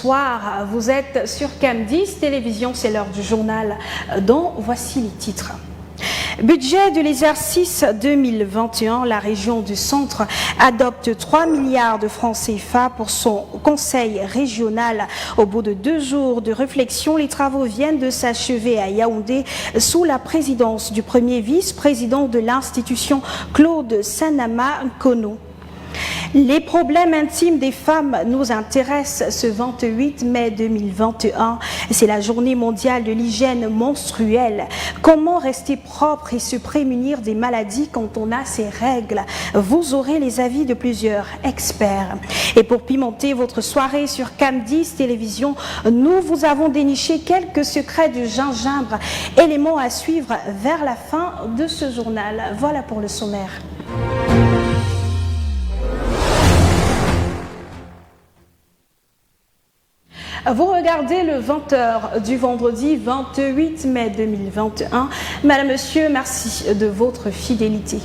bonsoir. Vous êtes sur CAM 10 Télévision, c'est l'heure du journal dont voici les titres. Budget de l'exercice 2021, la région du Centre adopte 3 milliards de francs CFA pour son conseil régional. Au bout de 2 jours de réflexion, les travaux viennent de s'achever à Yaoundé sous la présidence du premier vice-président de l'institution Claude Sanama Nkono. Les problèmes intimes des femmes nous intéressent ce 28 mai 2021. C'est la journée mondiale de l'hygiène menstruelle. Comment rester propre et se prémunir des maladies quand on a ses règles? Vous aurez les avis de plusieurs experts. Et pour pimenter votre soirée sur CAM 10 Télévision, nous vous avons déniché quelques secrets du gingembre, éléments à suivre vers la fin de ce journal. Voilà pour le sommaire. Vous regardez le 20h du vendredi 28 mai 2021. Madame, Monsieur, merci de votre fidélité.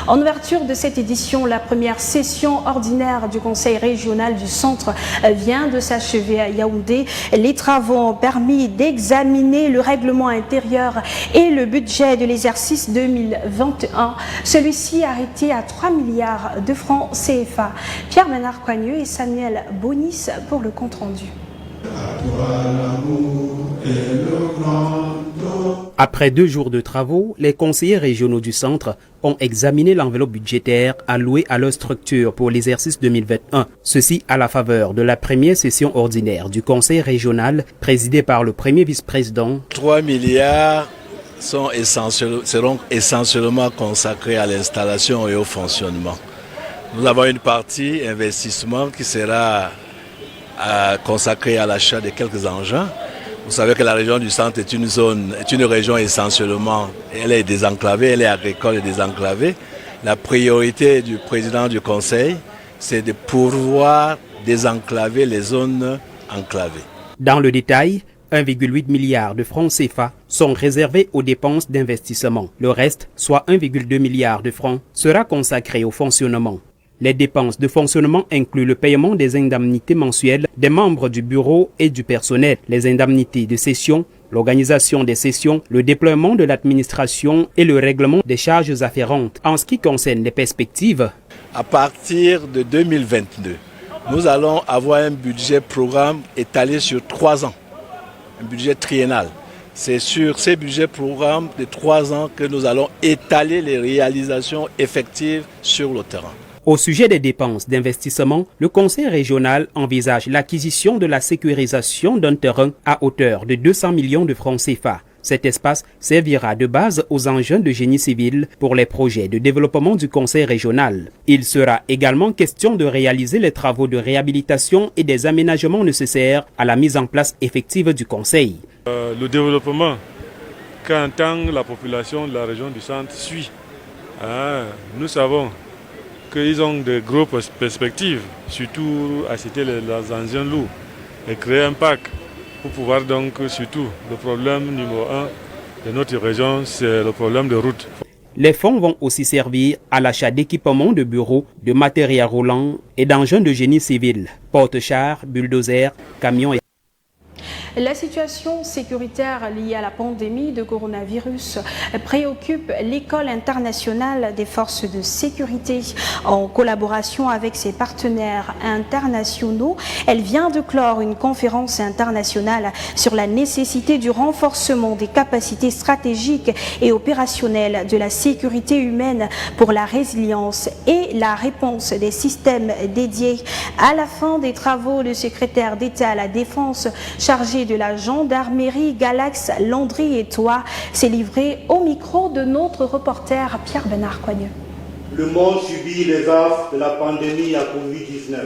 En ouverture de cette édition, la première session ordinaire du Conseil régional du Centre vient de s'achever à Yaoundé. Les travaux ont permis d'examiner le règlement intérieur et le budget de l'exercice 2021. Celui-ci arrêté à 3 milliards de francs CFA. Pierre-Ménard Coigneux et Samuel Bonis pour le compte-rendu. Après 2 jours de travaux, les conseillers régionaux du centre ont examiné l'enveloppe budgétaire allouée à leur structure pour l'exercice 2021. Ceci à la faveur de la première session ordinaire du conseil régional présidé par le premier vice-président. 3 milliards seront essentiellement consacrés à l'installation et au fonctionnement. Nous avons une partie investissement qui sera consacré à l'achat de quelques engins. Vous savez que la région du centre est une région essentiellement, elle est désenclavée, elle est agricole et désenclavée. La priorité du président du conseil, c'est de pouvoir désenclaver les zones enclavées. Dans le détail, 1,8 milliard de francs CFA sont réservés aux dépenses d'investissement. Le reste, soit 1,2 milliard de francs, sera consacré au fonctionnement. Les dépenses de fonctionnement incluent le paiement des indemnités mensuelles des membres du bureau et du personnel, les indemnités de session, l'organisation des sessions, le déploiement de l'administration et le règlement des charges afférentes. En ce qui concerne les perspectives, à partir de 2022, nous allons avoir un budget programme étalé sur 3 ans, un budget triennal. C'est sur ces budgets programmes de 3 ans que nous allons étaler les réalisations effectives sur le terrain. Au sujet des dépenses d'investissement, le conseil régional envisage l'acquisition de la sécurisation d'un terrain à hauteur de 200 millions de francs CFA. Cet espace servira de base aux engins de génie civil pour les projets de développement du conseil régional. Il sera également question de réaliser les travaux de réhabilitation et des aménagements nécessaires à la mise en place effective du conseil. Le développement qu'entend la population de la région du centre suit. Nous savons qu'ils ont de grosses perspectives, surtout acheter les engins lourds et créer un parc pour pouvoir donc, surtout, le problème numéro 1 de notre région, c'est le problème de route. Les fonds vont aussi servir à l'achat d'équipements de bureaux, de matériel roulant et d'engins de génie civil, porte-chars, bulldozers, camions et... La situation sécuritaire liée à la pandémie de coronavirus préoccupe l'École internationale des forces de sécurité. En collaboration avec ses partenaires internationaux, elle vient de clore une conférence internationale sur la nécessité du renforcement des capacités stratégiques et opérationnelles de la sécurité humaine pour la résilience et la réponse des systèmes dédiés. À la fin des travaux, le secrétaire d'État à la Défense chargé de la gendarmerie Galax Landry et Toi s'est livré au micro de notre reporter Pierre-Ménard Coigneux. Le monde subit les affres de la pandémie à Covid-19,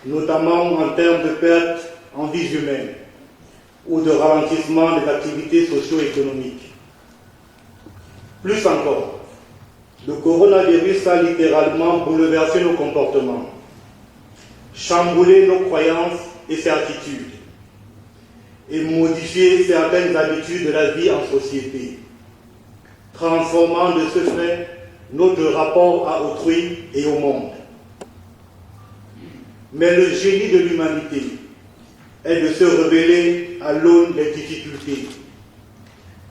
notamment en termes de pertes en vies humaines ou de ralentissement des activités socio-économiques. Plus encore, le coronavirus a littéralement bouleversé nos comportements, chamboulé nos croyances et certitudes, et modifier certaines habitudes de la vie en société, transformant de ce fait notre rapport à autrui et au monde. Mais le génie de l'humanité est de se rebeller à l'aune des difficultés,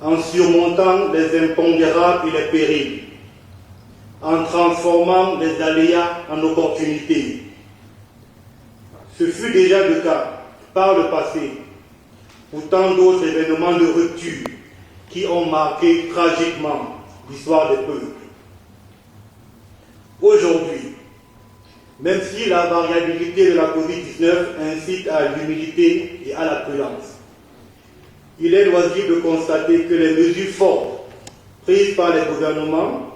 en surmontant les impondérables et les périls, en transformant les aléas en opportunités. Ce fut déjà le cas par le passé pour tant d'autres événements de rupture qui ont marqué tragiquement l'histoire des peuples. Aujourd'hui, même si la variabilité de la COVID-19 incite à l'humilité et à la prudence, il est loisible de constater que les mesures fortes prises par les gouvernements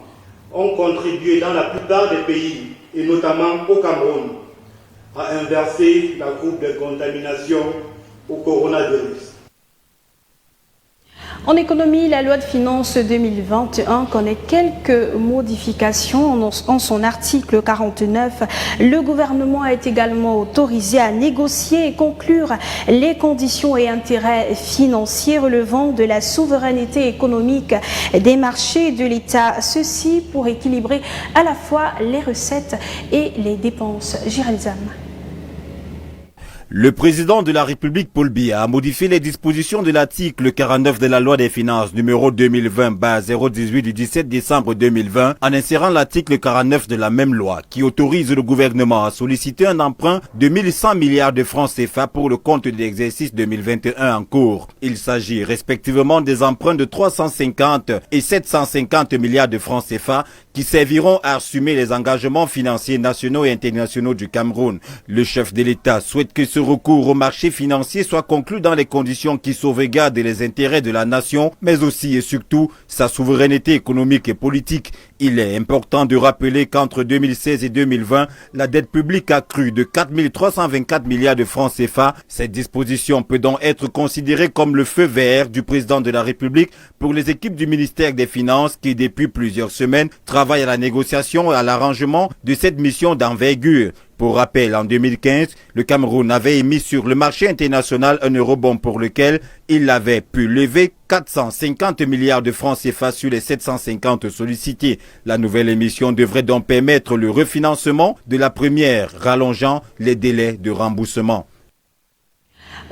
ont contribué dans la plupart des pays, et notamment au Cameroun, à inverser la courbe de contamination au coronavirus. En économie, la loi de finances 2021 connaît quelques modifications. En son article 49, le gouvernement est également autorisé à négocier et conclure les conditions et intérêts financiers relevant de la souveraineté économique des marchés de l'État. Ceci pour équilibrer à la fois les recettes et les dépenses. Girelzam. Le président de la République, Paul Biya, a modifié les dispositions de l'article 49 de la loi des finances numéro 2020-018 du 17 décembre 2020 en insérant l'article 49 de la même loi qui autorise le gouvernement à solliciter un emprunt de 1100 milliards de francs CFA pour le compte de l'exercice 2021 en cours. Il s'agit respectivement des emprunts de 350 et 750 milliards de francs CFA qui serviront à assumer les engagements financiers nationaux et internationaux du Cameroun. Le chef de l'État souhaite que ce recours au marché financier soit conclu dans les conditions qui sauvegardent les intérêts de la nation, mais aussi et surtout sa souveraineté économique et politique. Il est important de rappeler qu'entre 2016 et 2020, la dette publique a crû de 4 324 milliards de francs CFA. Cette disposition peut donc être considérée comme le feu vert du président de la République pour les équipes du ministère des Finances qui, depuis plusieurs semaines, travaillent à la négociation et à l'arrangement de cette mission d'envergure. Pour rappel, en 2015, le Cameroun avait émis sur le marché international un eurobond pour lequel il avait pu lever 450 milliards de francs CFA sur les 750 sollicités. La nouvelle émission devrait donc permettre le refinancement de la première, rallongeant les délais de remboursement.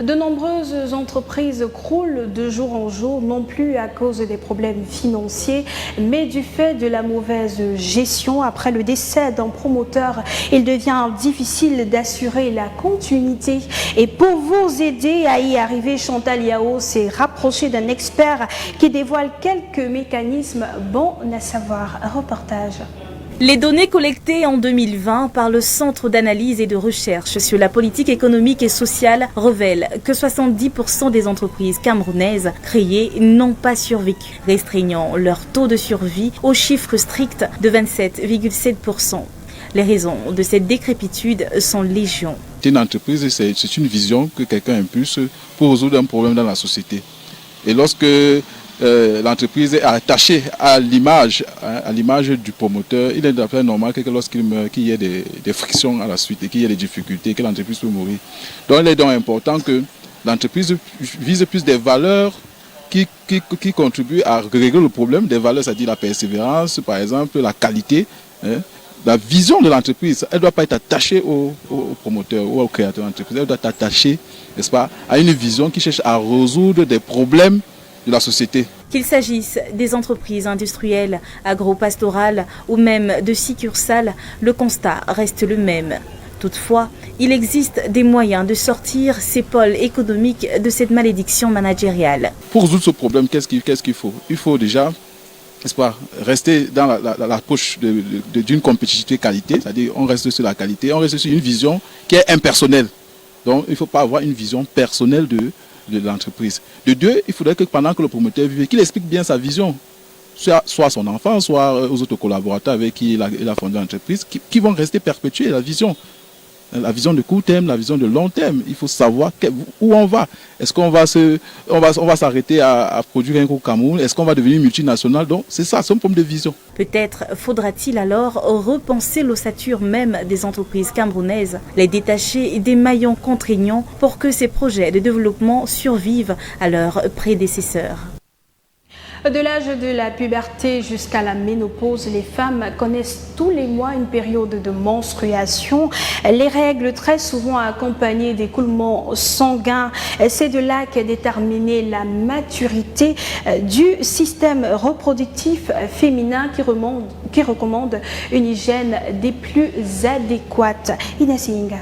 De nombreuses entreprises croulent de jour en jour, non plus à cause des problèmes financiers, mais du fait de la mauvaise gestion. Après le décès d'un promoteur, il devient difficile d'assurer la continuité. Et pour vous aider à y arriver, Chantal Yao s'est rapprochée d'un expert qui dévoile quelques mécanismes bons à savoir. Reportage. Les données collectées en 2020 par le Centre d'analyse et de recherche sur la politique économique et sociale révèlent que 70% des entreprises camerounaises créées n'ont pas survécu, restreignant leur taux de survie au chiffre strict de 27,7%. Les raisons de cette décrépitude sont légion. Une entreprise, c'est une vision que quelqu'un impulse pour résoudre un problème dans la société. Et lorsque l'entreprise est attachée à l'image du promoteur, il est d'après normal que lorsqu'il meurt, qu'il y ait des frictions à la suite et qu'il y ait des difficultés, que l'entreprise peut mourir. Donc il est donc important que l'entreprise vise plus des valeurs qui contribuent à régler le problème, des valeurs, c'est-à-dire la persévérance, par exemple, la qualité. La vision de l'entreprise, elle ne doit pas être attachée au promoteur ou au créateur d'entreprise, elle doit être attachée, n'est-ce pas, à une vision qui cherche à résoudre des problèmes de la société. Qu'il s'agisse des entreprises industrielles, agro-pastorales ou même de succursales, le constat reste le même. Toutefois, il existe des moyens de sortir ces pôles économiques de cette malédiction managériale. Pour résoudre ce problème, qu'est-ce qu'il faut? Il faut déjà, n'est-ce pas, rester dans l'approche d'une compétitivité qualité, c'est-à-dire on reste sur la qualité, on reste sur une vision qui est impersonnelle. Donc il ne faut pas avoir une vision personnelle de l'entreprise. De deux, il faudrait que pendant que le promoteur vive, qu'il explique bien sa vision, soit à son enfant, soit aux autres collaborateurs avec qui il a fondé l'entreprise, qui vont rester perpétuer la vision de court terme, la vision de long terme. Il faut savoir où on va. Est-ce qu'on va s'arrêter à produire un gros Cameroun? Est-ce qu'on va devenir multinational? Donc c'est ça, c'est un problème de vision. Peut-être faudra-t-il alors repenser l'ossature même des entreprises camerounaises, les détacher des maillons contraignants pour que ces projets de développement survivent à leurs prédécesseurs. De l'âge de la puberté jusqu'à la ménopause, les femmes connaissent tous les mois une période de menstruation. Les règles, très souvent accompagnées d'écoulements sanguins, c'est de là qu'est déterminée la maturité du système reproductif féminin qui recommande une hygiène des plus adéquates. Inès Inga.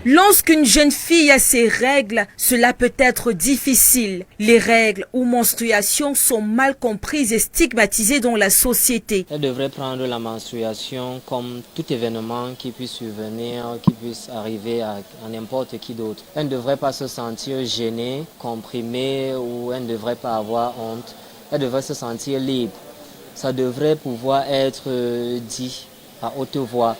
Lorsqu'une jeune fille a ses règles, cela peut être difficile. Les règles ou menstruations sont mal comprises et stigmatisées dans la société. Elle devrait prendre la menstruation comme tout événement qui puisse survenir, qui puisse arriver à n'importe qui d'autre. Elle ne devrait pas se sentir gênée, comprimée ou elle ne devrait pas avoir honte. Elle devrait se sentir libre. Ça devrait pouvoir être dit à haute voix.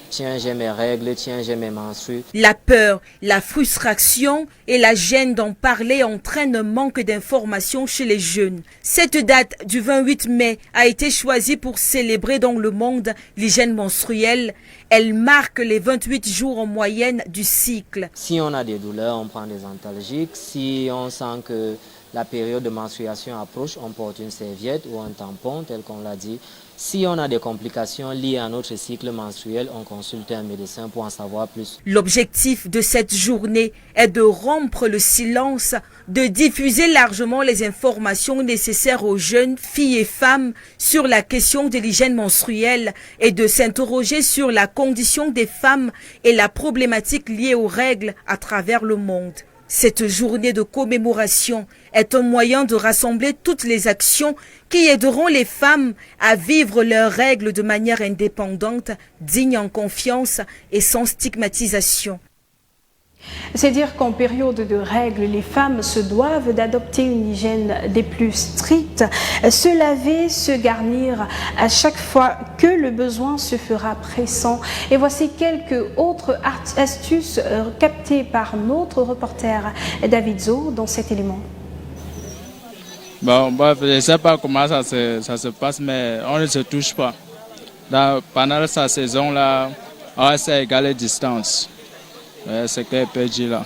Tiens, j'ai mes règles, tiens, j'ai mes menstrues. La peur, la frustration et la gêne d'en parler entraînent un manque d'informations chez les jeunes. Cette date du 28 mai a été choisie pour célébrer dans le monde l'hygiène menstruelle. Elle marque les 28 jours en moyenne du cycle. Si on a des douleurs, on prend des antalgiques. Si on sent que la période de menstruation approche, on porte une serviette ou un tampon, tel qu'on l'a dit. Si on a des complications liées à notre cycle menstruel, on consulte un médecin pour en savoir plus. L'objectif de cette journée est de rompre le silence, de diffuser largement les informations nécessaires aux jeunes filles et femmes sur la question de l'hygiène menstruelle et de s'interroger sur la condition des femmes et la problématique liée aux règles à travers le monde. Cette journée de commémoration est un moyen de rassembler toutes les actions qui aideront les femmes à vivre leurs règles de manière indépendante, digne en confiance et sans stigmatisation. C'est dire qu'en période de règles, les femmes se doivent d'adopter une hygiène des plus strictes, se laver, se garnir à chaque fois que le besoin se fera pressant. Et voici quelques autres astuces captées par notre reporter David Zo dans cet élément. Bon, bref, je ne sais pas comment ça se passe, mais on ne se touche pas. Pendant sa saison-là, on reste à égale distance. C'est ce qu'elle peut dire là.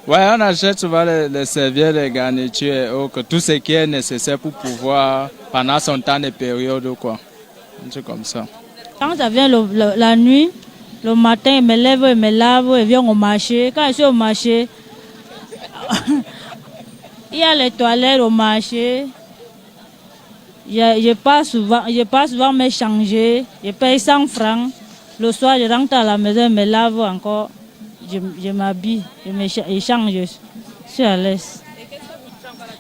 Ouais, on achète souvent les serviettes, les garnitures et autres, tout ce qui est nécessaire pour pouvoir, pendant son temps de période, quoi. Un truc comme ça. Quand ça vient la nuit, le matin, je me lève, je me lave, je viens au marché. Quand je suis au marché, il y a les toilettes au marché. Je passe souvent me changer. Je paye 100 francs. Le soir, je rentre à la maison, je me lave encore. Je m'habille, je change, je suis à l'aise.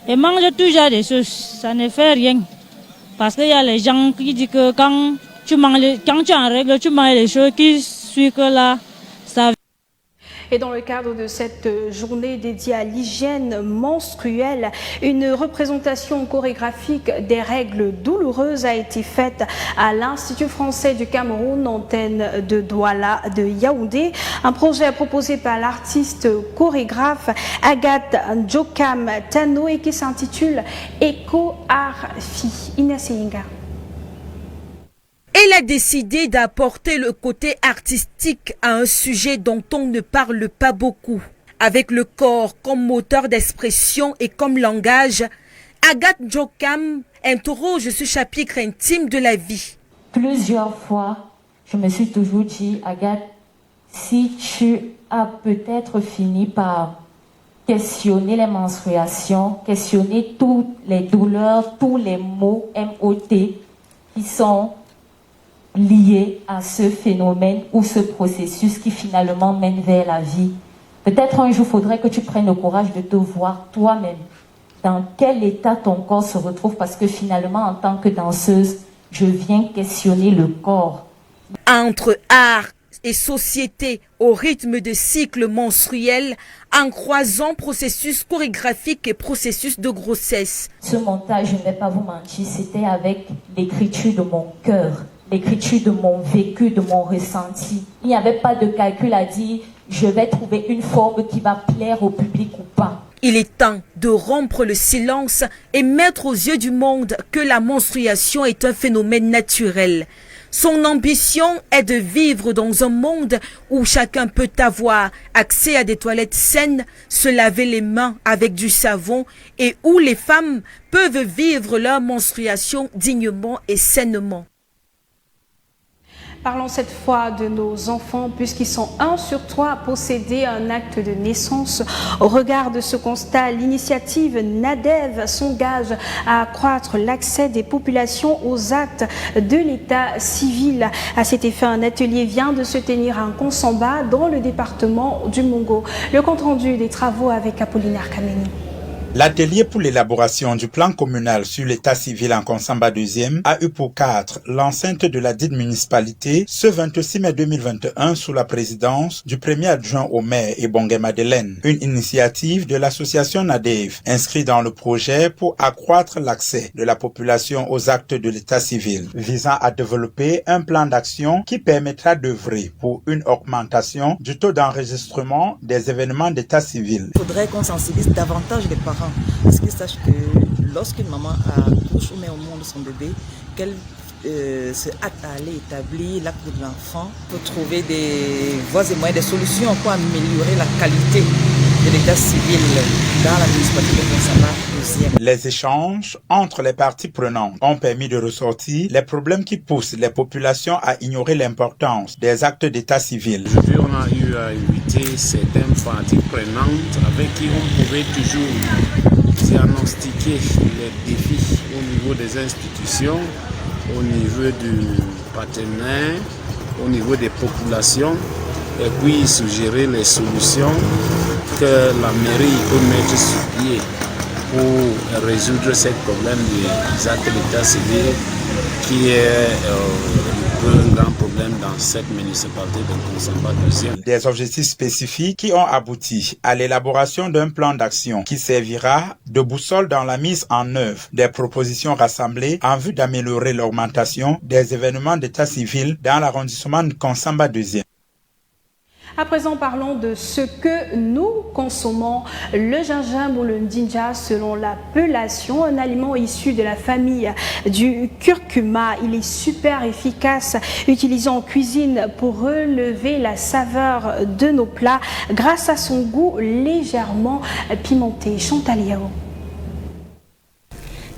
Je mange toujours des choses, ça ne fait rien. Parce qu'il y a les gens qui disent que quand tu es en règle, tu manges des choses qui suivent que là, ça. Et dans le cadre de cette journée dédiée à l'hygiène menstruelle, une représentation chorégraphique des règles douloureuses a été faite à l'Institut français du Cameroun, antenne de Douala de Yaoundé. Un projet proposé par l'artiste chorégraphe Agathe Njokam Tano et qui s'intitule Eco Art Fi. Inès Inga. Elle a décidé d'apporter le côté artistique à un sujet dont on ne parle pas beaucoup. Avec le corps comme moteur d'expression et comme langage, Agathe Njokam interroge ce chapitre intime de la vie. Plusieurs fois, je me suis toujours dit, Agathe, si tu as peut-être fini par questionner les menstruations, questionner toutes les douleurs, tous les mots M-O-T qui sont liés à ce phénomène ou ce processus qui finalement mène vers la vie. Peut-être un jour, il faudrait que tu prennes le courage de te voir toi-même dans quel état ton corps se retrouve, parce que finalement, en tant que danseuse, je viens questionner le corps. Entre art et société au rythme de cycles menstruels, en croisant processus chorégraphiques et processus de grossesse. Ce montage, je ne vais pas vous mentir, c'était avec l'écriture de mon cœur, l'écriture de mon vécu, de mon ressenti. Il n'y avait pas de calcul à dire, je vais trouver une forme qui va plaire au public ou pas. Il est temps de rompre le silence et mettre aux yeux du monde que la menstruation est un phénomène naturel. Son ambition est de vivre dans un monde où chacun peut avoir accès à des toilettes saines, se laver les mains avec du savon et où les femmes peuvent vivre leur menstruation dignement et sainement. Parlons cette fois de nos enfants, puisqu'ils sont 1 sur 3 à posséder un acte de naissance. Au regard de ce constat, l'initiative NADEV s'engage à accroître l'accès des populations aux actes de l'état civil. À cet effet, un atelier vient de se tenir à Nkonsamba, dans le département du Mongo. Le compte-rendu des travaux avec Apollinaire Kameni. L'atelier pour l'élaboration du plan communal sur l'état civil en Nkonsamba 2e a eu pour cadre l'enceinte de la dite municipalité ce 26 mai 2021 sous la présidence du premier adjoint au maire Ebonge Madeleine, une initiative de l'association NADEV inscrite dans le projet pour accroître l'accès de la population aux actes de l'état civil, visant à développer un plan d'action qui permettra d'œuvrer pour une augmentation du taux d'enregistrement des événements d'état civil. Il faudrait qu'on sensibilise davantage les parents. Parce qu'ils sachent que lorsqu'une maman accouche ou met au monde son bébé, qu'elle se hâte à aller établir l'acte de l'enfant pour trouver des voies et moyens, des solutions pour améliorer la qualité de l'état civil dans la municipalité de Nkonsamba 2e. Les échanges entre les parties prenantes ont permis de ressortir les problèmes qui poussent les populations à ignorer l'importance des actes d'état civil. Aujourd'hui, on a eu à inviter certaines parties prenantes avec qui on pouvait toujours diagnostiquer les défis au niveau des institutions, au niveau du partenaire, au niveau des populations, et puis suggérer les solutions que la mairie peut mettre sur pied pour résoudre ce problème des actes d'état civil qui est un grand problème dans cette municipalité de Nkonsamba 2e. Des objectifs spécifiques qui ont abouti à l'élaboration d'un plan d'action qui servira de boussole dans la mise en œuvre des propositions rassemblées en vue d'améliorer l'augmentation des événements d'état civil dans l'arrondissement de Nkonsamba 2e. À présent, parlons de ce que nous consommons. Le gingembre ou le ndinja, selon l'appellation, un aliment issu de la famille du curcuma. Il est super efficace, utilisé en cuisine pour relever la saveur de nos plats grâce à son goût légèrement pimenté. Chantal Yao.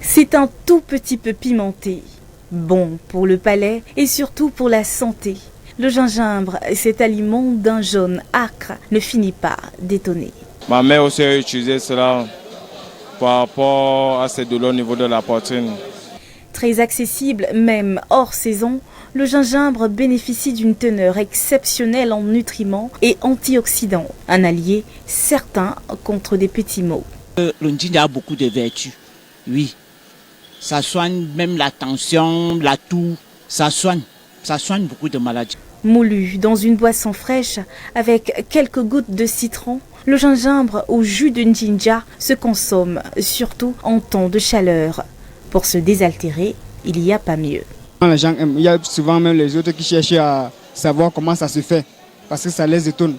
C'est un tout petit peu pimenté, bon pour le palais et surtout pour la santé. Le gingembre, cet aliment d'un jaune âcre, ne finit pas d'étonner. Ma mère aussi a utilisé cela par rapport à ses douleurs au niveau de la poitrine. Très accessible, même hors saison, le gingembre bénéficie d'une teneur exceptionnelle en nutriments et antioxydants, un allié certain contre des petits maux. Le ndinja a beaucoup de vertus, oui. Ça soigne même la tension, la toux, ça soigne beaucoup de maladies. Moulu dans une boisson fraîche avec quelques gouttes de citron, le gingembre au jus de ndinja se consomme surtout en temps de chaleur. Pour se désaltérer, il n'y a pas mieux. Les gens aiment. Il y a souvent même les autres qui cherchent à savoir comment ça se fait parce que ça les étonne.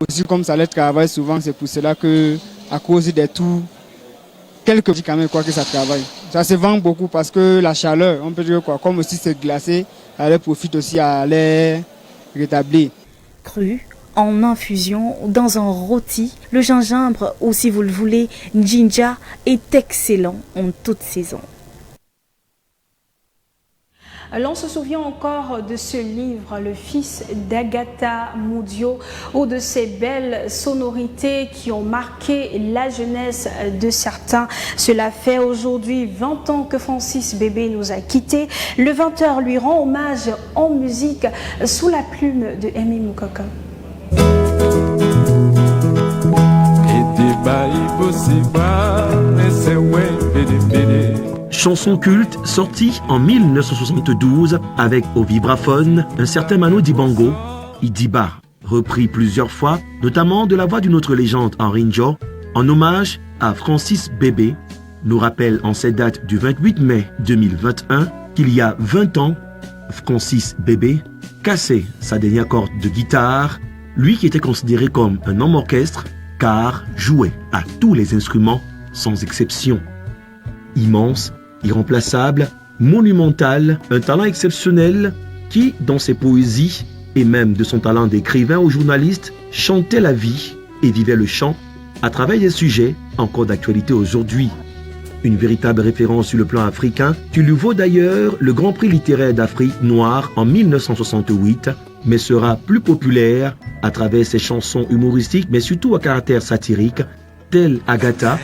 Aussi comme ça les travaille souvent, c'est pour cela que à cause des toux, quelques quand même quoi que ça travaille. Ça se vend beaucoup parce que la chaleur, on peut dire quoi, comme aussi c'est glacé, elle profite aussi à les rétablir. Cru, en infusion, dans un rôti, le gingembre, ou si vous le voulez, ndinja, est excellent en toute saison. L'on se souvient encore de ce livre, Le fils d'Agatha Moudio, ou de ces belles sonorités qui ont marqué la jeunesse de certains. Cela fait aujourd'hui 20 ans que Francis Bébé nous a quittés. Le 20h lui rend hommage en musique sous la plume de Aimé Moukoko. Chanson culte sortie en 1972 avec au vibraphone un certain Manu Dibango, Idiba, repris plusieurs fois, notamment de la voix d'une autre légende, Henri Njo, en hommage à Francis Bébé, nous rappelle en cette date du 28 mai 2021 qu'il y a 20 ans, Francis Bébé cassait sa dernière corde de guitare, lui qui était considéré comme un homme orchestre car jouait à tous les instruments sans exception. Immense, irremplaçable, monumental, un talent exceptionnel qui, dans ses poésies et même de son talent d'écrivain ou journaliste, chantait la vie et vivait le chant à travers des sujets encore d'actualité aujourd'hui. Une véritable référence sur le plan africain, qui lui vaut d'ailleurs le Grand Prix littéraire d'Afrique noire en 1968, mais sera plus populaire à travers ses chansons humoristiques, mais surtout à caractère satirique, telles Agatha.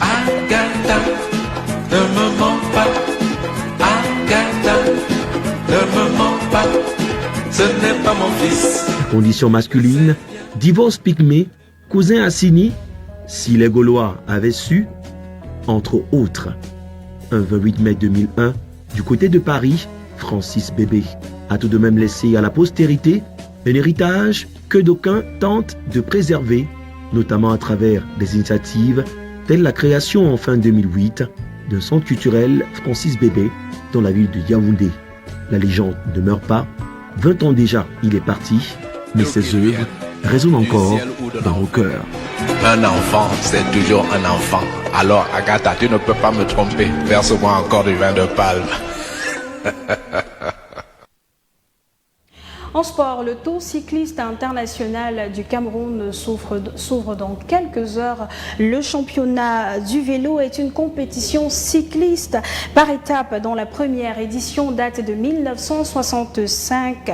Agatha, ne me mens pas. Agatha, ne me mens pas. Ce n'est pas mon fils. Condition masculine, Divorce Pygmée, Cousin Assini, Si les Gaulois avaient su, entre autres. Un 28 mai 2001, du côté de Paris, Francis Bébé a tout de même laissé à la postérité un héritage que d'aucuns tentent de préserver, notamment à travers des initiatives telles la création en fin 2008 d'un centre culturel Francis Bébé dans la ville de Yaoundé. La légende ne meurt pas. 20 ans déjà, il est parti, mais ses œuvres résonnent encore dans nos cœurs. Un enfant, c'est toujours un enfant. Alors, Agatha, tu ne peux pas me tromper. Verse-moi encore du vin de palme. En sport, le Tour cycliste international du Cameroun s'ouvre dans quelques heures. Le championnat du vélo est une compétition cycliste par étapes dont la première édition date de 1965.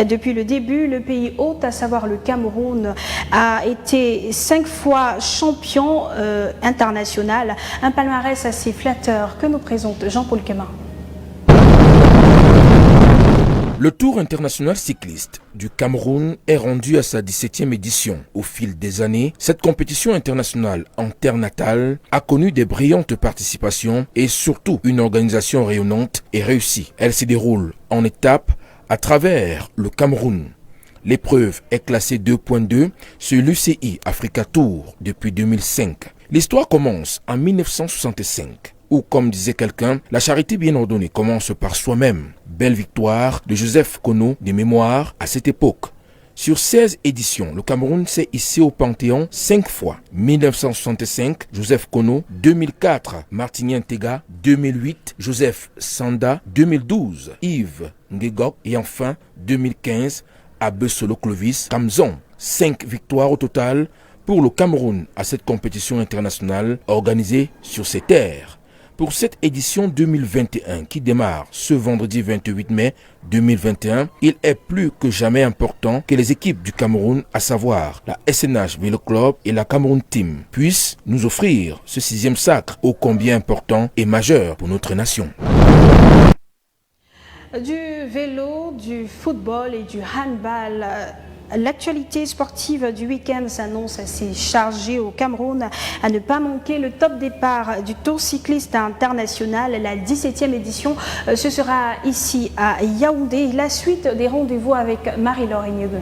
Depuis le début, le pays hôte, à savoir le Cameroun, a été 5 fois champion international. Un palmarès assez flatteur que nous présente Jean-Paul Kemin. Le Tour international cycliste du Cameroun est rendu à sa 17e édition. Au fil des années, cette compétition internationale en terre natale a connu des brillantes participations et surtout une organisation rayonnante et réussie. Elle se déroule en étapes à travers le Cameroun. L'épreuve est classée 2.2 sur l'UCI Africa Tour depuis 2005. L'histoire commence en 1965. Ou comme disait quelqu'un, la charité bien ordonnée commence par soi-même. Belle victoire de Joseph Kono des Mémoires à cette époque. Sur 16 éditions, le Cameroun s'est hissé au Panthéon 5 fois. 1965, Joseph Kono. 2004, Martinien Tega. 2008, Joseph Sanda. 2012, Yves Ngegok. Et enfin, 2015, Abesolo Clovis Kamzon. 5 victoires au total pour le Cameroun à cette compétition internationale organisée sur ses terres. Pour cette édition 2021 qui démarre ce vendredi 28 mai 2021, il est plus que jamais important que les équipes du Cameroun, à savoir la SNH Vélo Club et la Cameroun Team, puissent nous offrir ce 6e sacre ô combien important et majeur pour notre nation. Du vélo, du football et du handball. L'actualité sportive du week-end s'annonce assez chargée au Cameroun. À ne pas manquer le top départ du Tour cycliste international, la 17e édition. Ce sera ici à Yaoundé. La suite des rendez-vous avec Marie-Laure Ignegue.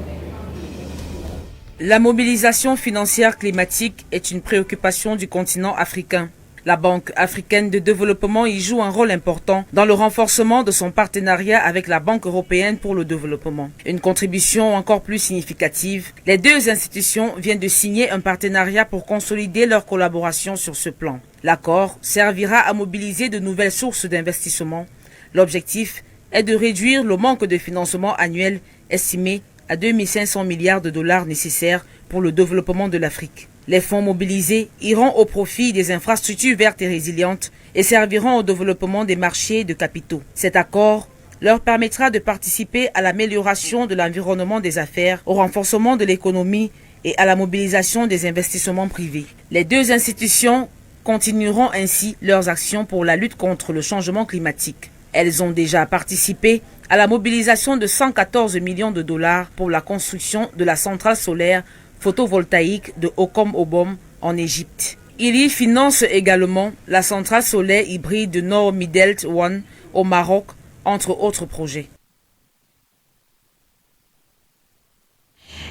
La mobilisation financière climatique est une préoccupation du continent africain. La Banque africaine de développement y joue un rôle important dans le renforcement de son partenariat avec la Banque européenne pour le développement. Une contribution encore plus significative, les deux institutions viennent de signer un partenariat pour consolider leur collaboration sur ce plan. L'accord servira à mobiliser de nouvelles sources d'investissement. L'objectif est de réduire le manque de financement annuel estimé à 2500 milliards de dollars nécessaires pour le développement de l'Afrique. Les fonds mobilisés iront au profit des infrastructures vertes et résilientes et serviront au développement des marchés de capitaux. Cet accord leur permettra de participer à l'amélioration de l'environnement des affaires, au renforcement de l'économie et à la mobilisation des investissements privés. Les deux institutions continueront ainsi leurs actions pour la lutte contre le changement climatique. Elles ont déjà participé à la mobilisation de 114 millions de dollars pour la construction de la centrale solaire photovoltaïque de Okom Obom en Égypte. Il y finance également la centrale solaire hybride de Nord Midelt 1 au Maroc, entre autres projets.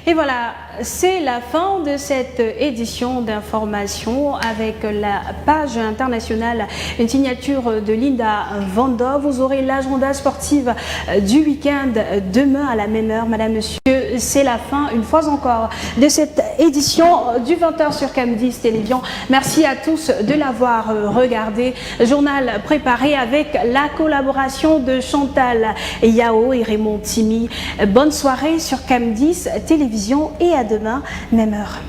Et voilà, c'est la fin de cette édition d'information avec la page internationale, une signature de Linda Vanda. Vous aurez l'agenda sportif du week-end demain à la même heure. Madame, monsieur, c'est la fin, une fois encore, de cette édition du 20h sur CAM10 Télévision. Merci à tous de l'avoir regardé. Journal préparé avec la collaboration de Chantal Yao et Raymond Timi. Bonne soirée sur CAM10 Télévision et à demain, même heure.